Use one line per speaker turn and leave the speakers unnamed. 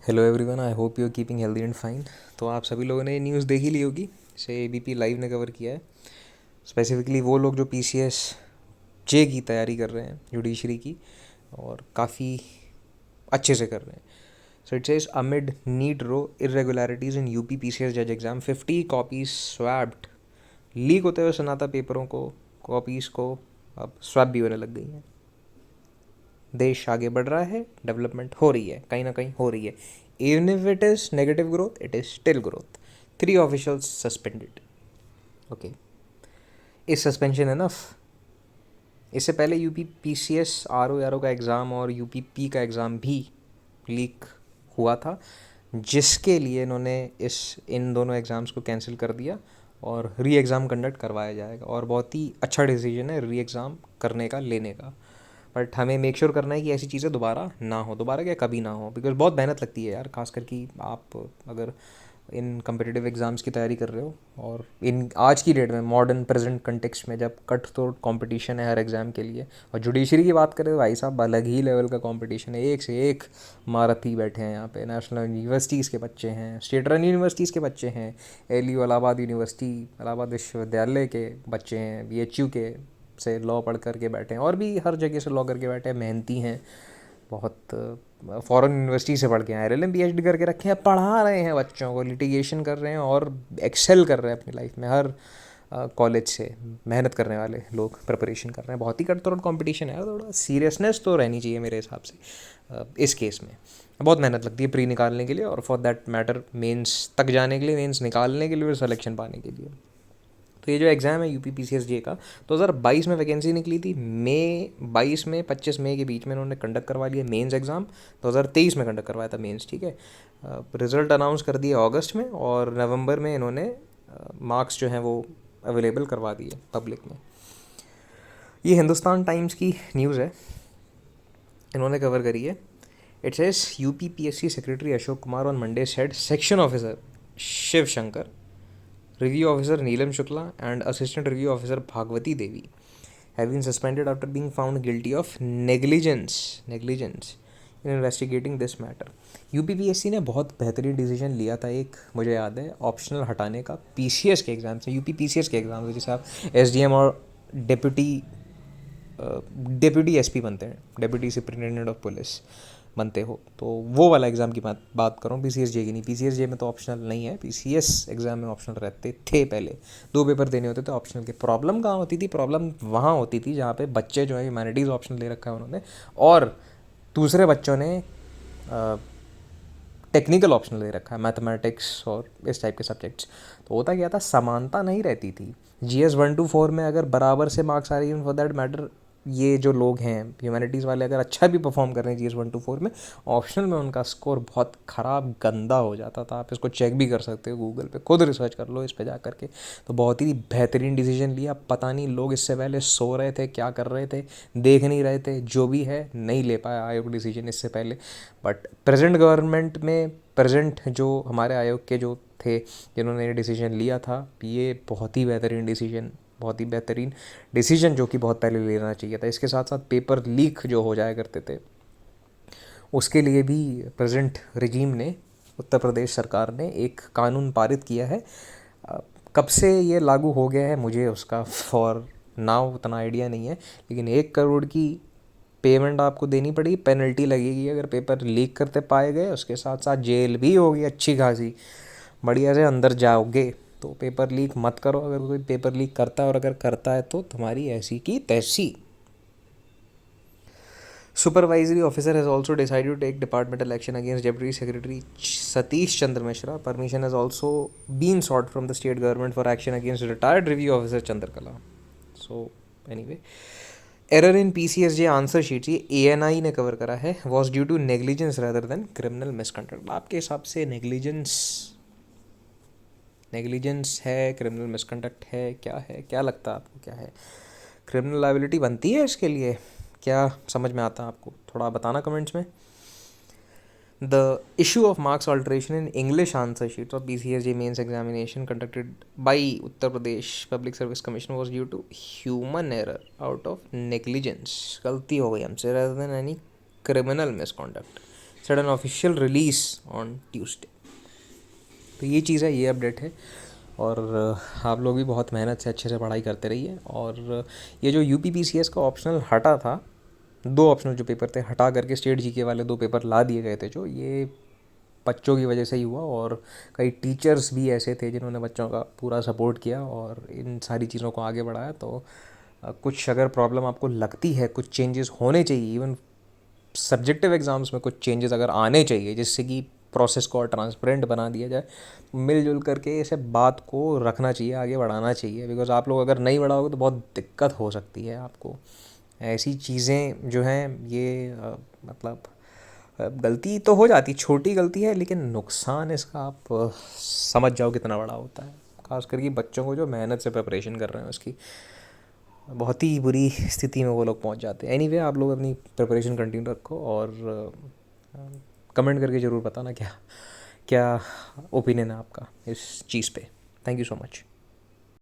Hello everyone, I hope you are keeping healthy and fine. तो आप सभी लोगों ने न्यूज़ देख ही ली होगी। इसे एबीपी लाइव ने कवर किया है। स्पेसिफिकली वो लोग जो पीसीएस जे की तैयारी कर रहे हैं जुडिशरी की, और काफ़ी अच्छे से कर रहे हैं। So it says amid NEET row irregularities in UP PCS जज एग्जाम 50 कॉपीज स्वैप्ड। लीक होते हुए सुनाता पेपरों को, कॉपीज़ को अब स्वैप भी होने लग गई हैं। देश आगे बढ़ रहा है, डेवलपमेंट हो रही है, कहीं ना कहीं हो रही है। Even if it is negative growth, it is still growth. 3 officials suspended. Okay, इस सस्पेंशन इनफ? इससे पहले यूपी पीसीएस आर ओ का एग्ज़ाम और यूपी पी का एग्ज़ाम भी लीक हुआ था, जिसके लिए इन्होंने इन दोनों एग्ज़ाम्स को कैंसिल कर दिया और री एग्ज़ाम कंडक्ट करवाया जाएगा। और बहुत ही अच्छा डिसीजन है री एग्ज़ाम करने का, लेने का। बट हमें मेक श्योर करना है कि ऐसी चीज़ें दोबारा ना हो, दोबारा क्या कभी ना हो, बिकॉज बहुत मेहनत लगती है यार। खास करके आप अगर इन कम्पिटिटिव एग्ज़ाम्स की तैयारी कर रहे हो, और इन आज की डेट में मॉडर्न प्रेजेंट कंटेक्स्ट में जब कट थ्रोट कंपटीशन है हर एग्ज़ाम के लिए, और जुडिशरी की बात करें तो भाई साहब अलग ही लेवल का कंपटीशन है। एक से एक महारथी बैठे हैं यहाँ पे। नेशनल यूनिवर्सिटीज़ के बच्चे हैं, स्टेट रन यूनिवर्सिटीज़ के बच्चे हैं, एलयू इलाहाबाद यूनिवर्सिटी, इलाहाबाद विश्वविद्यालय के बच्चे हैं, बीएचयू के से लॉ पढ़ करके बैठे हैं, और भी हर जगह से लॉ करके बैठे हैं, मेहनती हैं बहुत। फॉरेन यूनिवर्सिटी से पढ़ के आए, एलएलएम पीएचडी करके रखे हैं, पढ़ा रहे हैं बच्चों को, लिटिगेशन कर रहे हैं और एक्सेल कर रहे हैं अपनी लाइफ में। हर कॉलेज से मेहनत करने वाले लोग प्रिपरेशन कर रहे हैं। बहुत ही कट थ्रोट कॉम्पिटिशन है, थोड़ा सीरियसनेस तो रहनी चाहिए मेरे हिसाब से। इस केस में बहुत मेहनत लगती है प्री निकालने के लिए, और फॉर दैट मैटर मेंस तक जाने के लिए, मेंस निकालने के लिए और सिलेक्शन पाने के लिए। तो ये जो एग्ज़ाम है यूपी पीसीएस जे का, 2022 में वैकेंसी निकली थी। मई 22 में 25 मई के बीच में इन्होंने कंडक्ट करवा लिया मेंस एग्ज़ाम। 2023 में कंडक्ट करवाया था मेंस, ठीक है। रिज़ल्ट अनाउंस कर दिए अगस्त में, और नवंबर में इन्होंने मार्क्स जो हैं वो अवेलेबल करवा दिए पब्लिक में। ये हिंदुस्तान टाइम्स की न्यूज़ है, इन्होंने कवर करी है। It says UP PSC secretary Ashok Kumar on Monday said section officer Shiv Shankar, review officer Neelam Shukla and assistant review officer Bhagwati Devi have been suspended after being found guilty of negligence in investigating this matter. UPPSC ने बहुत बेहतरीन decision लिया था एक, मुझे याद है, optional हटाने का पीसीएस के एग्ज़ाम से, यूपी पीसीएस के एग्ज़ाम से, जिसे आप एसडीएम और डिप्टी डेप्यूटी एसपी बनते हैं, डेप्यूटी सुपरिटेंडेंट ऑफ पुलिस बनते हो, तो वो वाला एग्ज़ाम की बात कर रहा हूँ, पीसीएस जे की नहीं। पीसीएस जे में तो ऑप्शनल नहीं है, पीसीएस एग्ज़ाम में ऑप्शनल रहते थे पहले। 2 पेपर देने होते थे ऑप्शनल के। प्रॉब्लम कहाँ होती थी? प्रॉब्लम वहाँ होती थी जहाँ पे बच्चे जो है ह्यूमैनिटीज़ ऑप्शनल ले रखा है उन्होंने, और दूसरे बच्चों ने टेक्निकल ऑप्शनल ले रखा है, मैथमेटिक्स और इस टाइप के सब्जेक्ट्स। तो होता क्या था, समानता नहीं रहती थी। जीएस 1 to 4 में अगर बराबर से मार्क्स आ रही है, फॉर दैट मैटर ये जो लोग हैं ह्यूमैनिटीज़ वाले, अगर अच्छा भी परफॉर्म कर रहे हैं जीएस 1 to 4 में, ऑप्शनल में उनका स्कोर बहुत ख़राब गंदा हो जाता था। आप इसको चेक भी कर सकते हो गूगल पे, खुद रिसर्च कर लो इस पे जा करके। तो बहुत ही बेहतरीन डिसीजन लिया। पता नहीं लोग इससे पहले सो रहे थे, क्या कर रहे थे, देख नहीं रहे थे, जो भी है नहीं ले पाया आयोग डिसीजन इससे पहले। बट प्रेजेंट गवर्नमेंट में, प्रेजेंट जो हमारे आयोग के जो थे जिन्होंने ये डिसीजन लिया था, ये बहुत ही बेहतरीन डिसीजन, बहुत ही बेहतरीन डिसीजन जो कि बहुत पहले लेना चाहिए था। इसके साथ साथ पेपर लीक जो हो जाया करते थे, उसके लिए भी प्रेजेंट रिजीम ने, उत्तर प्रदेश सरकार ने एक कानून पारित किया है। कब से ये लागू हो गया है मुझे उसका फॉर नाउ उतना आइडिया नहीं है, लेकिन 1 करोड़ की पेमेंट आपको देनी पड़ेगी, पेनल्टी लगेगी अगर पेपर लीक करते पाए गए। उसके साथ साथ जेल भी होगी अच्छी खासी, बढ़िया से अंदर जाओगे। तो पेपर लीक मत करो, अगर कोई पेपर लीक करता है, और अगर करता है तो तुम्हारी ऐसी की तैसी। Supervisory officer has also decided to take departmental action against Deputy Secretary Satish Chandra Mishra. Permission has also been sought from the state government for action against retired review officer Chandrakala. So, anyway, error in PCSJ answer sheet, ये ANI ने cover करा है, was due to negligence rather than criminal misconduct. आपके हिसाब से negligence है, criminal misconduct है, क्या है? क्या लगता है आपको, क्या है? क्रिमिनल लाइबिलिटी बनती है इसके लिए? क्या समझ में आता है आपको? थोड़ा बताना कमेंट्स में। The issue of marks alteration in English answer sheets of BCSJ mains examination conducted by Uttar Pradesh public service commission was due to human error out of negligence. गलती हो गई हमसे, rather than any criminal misconduct. Sudden official release on Tuesday. तो ये चीज़ है, ये update है। और आप लोग भी बहुत मेहनत से अच्छे से पढ़ाई करते रहिए। और ये जो UPPCS का ऑप्शनल हटा था, 2 ऑप्शनल जो पेपर थे हटा करके स्टेट GK वाले 2 पेपर ला दिए गए थे, जो ये बच्चों की वजह से ही हुआ। और कई टीचर्स भी ऐसे थे जिन्होंने बच्चों का पूरा सपोर्ट किया और इन सारी चीज़ों को आगे बढ़ाया। तो कुछ अगर प्रॉब्लम आपको लगती है, कुछ चेंजेस होने चाहिए, इवन सब्जेक्टिव एग्ज़ाम्स में कुछ चेंजेस अगर आने चाहिए जिससे कि प्रोसेस को और ट्रांसपेरेंट बना दिया जाए, मिलजुल करके इसे बात को रखना चाहिए, आगे बढ़ाना चाहिए। बिकॉज़ आप लोग अगर नहीं बढ़ाओगे तो बहुत दिक्कत हो सकती है आपको। ऐसी चीज़ें जो हैं ये मतलब गलती तो हो जाती, छोटी गलती है, लेकिन नुकसान इसका आप समझ जाओ कितना बड़ा होता है। खास करके बच्चों को जो मेहनत से प्रिपरेशन कर रहे हैं उसकी बहुत ही बुरी स्थिति में वो लोग पहुंच जाते हैं। एनीवे, आप लोग अपनी प्रिपरेशन कंटिन्यू रखो और कमेंट करके ज़रूर बताना क्या क्या ओपिनियन है आपका इस चीज़ पे। Thank you so much.